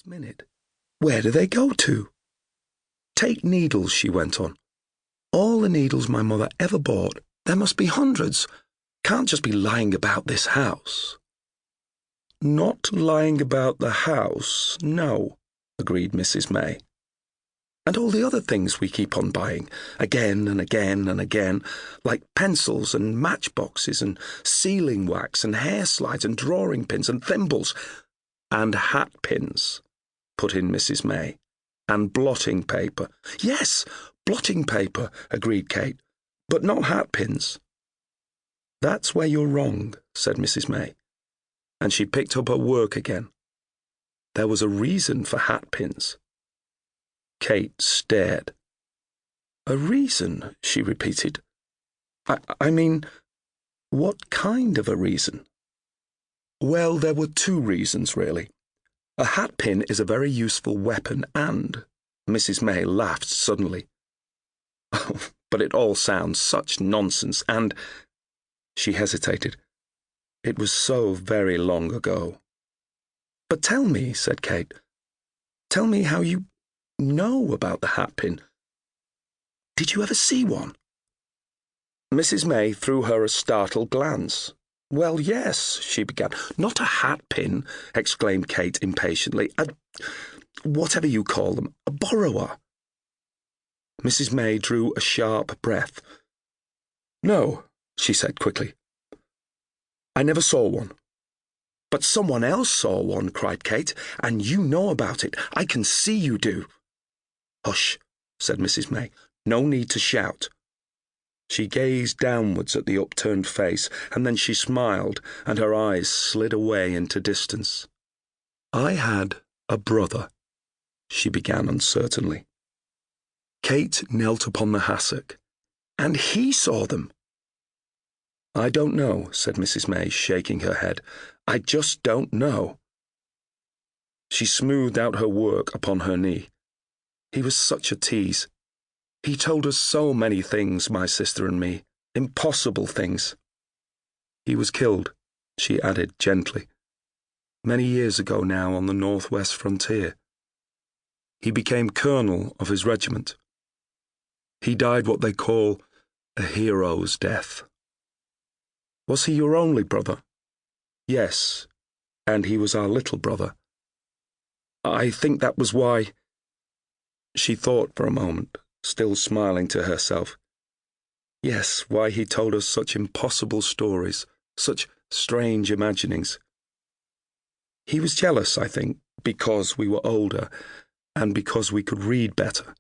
minute. Where do they go to? Take needles, she went on. All the needles my mother ever bought. There must be hundreds. Can't just be lying about this house. Not lying about the house, no, agreed Mrs. May. And all the other things we keep on buying, again and again and again, like pencils and matchboxes and sealing wax and hair slides and drawing pins and thimbles. And hat pins, put in Mrs. May. And blotting paper. Yes, blotting paper, agreed Kate, but not hat pins. That's where you're wrong, said Mrs. May, and she picked up her work again. There was a reason for hat pins. Kate stared. A reason, she repeated. I mean, what kind of a reason? Well, there were two reasons, really. A hat pin is a very useful weapon and, Mrs. May laughed suddenly. Oh, but it all sounds such nonsense and, she hesitated. It was so very long ago. But tell me, said Kate, tell me how you know about the hat pin. Did you ever see one? Mrs. May threw her a startled glance. Well, yes, she began. Not a hat pin, exclaimed Kate impatiently. Whatever you call them, a borrower. Mrs. May drew a sharp breath. No, she said quickly. I never saw one. But someone else saw one, cried Kate, and you know about it. I can see you do. Hush, said Mrs. May. No need to shout. She gazed downwards at the upturned face, and then she smiled, and her eyes slid away into distance. I had a brother, she began uncertainly. Kate knelt upon the hassock. And he saw them. I don't know, said Mrs. May, shaking her head. I just don't know. She smoothed out her work upon her knee. He was such a tease. He told us so many things, my sister and me, impossible things. He was killed, she added gently, many years ago now on the northwest frontier. He became colonel of his regiment. He died what they call a hero's death. Was he your only brother? Yes, and he was our little brother. I think that was why... She thought for a moment, still smiling to herself. Yes, why he told us such impossible stories, such strange imaginings. He was jealous, I think, because we were older and because we could read better.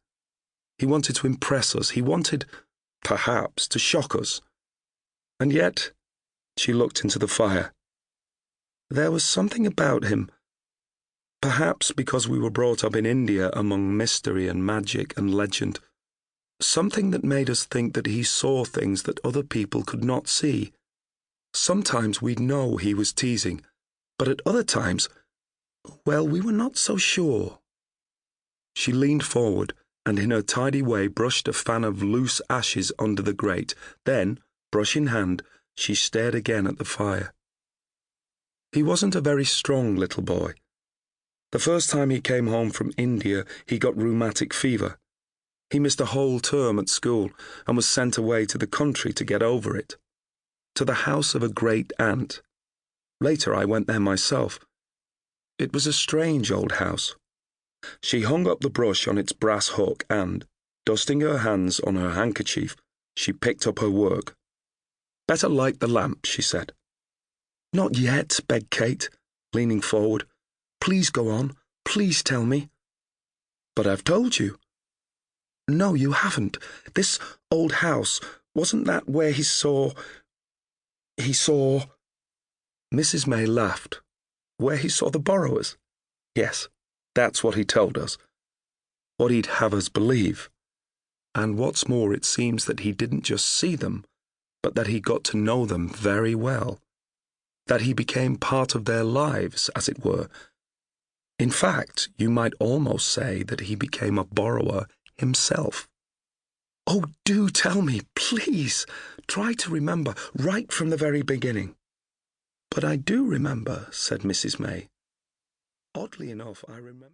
He wanted to impress us. He wanted, perhaps, to shock us. And yet, she looked into the fire. There was something about him, perhaps because we were brought up in India among mystery and magic and legend, something that made us think that he saw things that other people could not see. Sometimes we'd know he was teasing, but at other times, well, we were not so sure. She leaned forward and in her tidy way brushed a fan of loose ashes under the grate. Then, brush in hand, she stared again at the fire. He wasn't a very strong little boy. The first time he came home from India, he got rheumatic fever. He missed a whole term at school and was sent away to the country to get over it, to the house of a great aunt. Later I went there myself. It was a strange old house. She hung up the brush on its brass hook and, dusting her hands on her handkerchief, she picked up her work. Better light the lamp, she said. Not yet, begged Kate, leaning forward. Please go on. Please tell me. But I've told you. No, you haven't. This old house, wasn't that where he saw... Mrs. May laughed. Where he saw the borrowers? Yes, that's what he told us. What he'd have us believe. And what's more, it seems that he didn't just see them, but that he got to know them very well. That he became part of their lives, as it were. In fact, you might almost say that he became a borrower himself. Oh, do tell me, please. Try to remember, right from the very beginning. But I do remember, said Mrs. May. Oddly enough, I remember...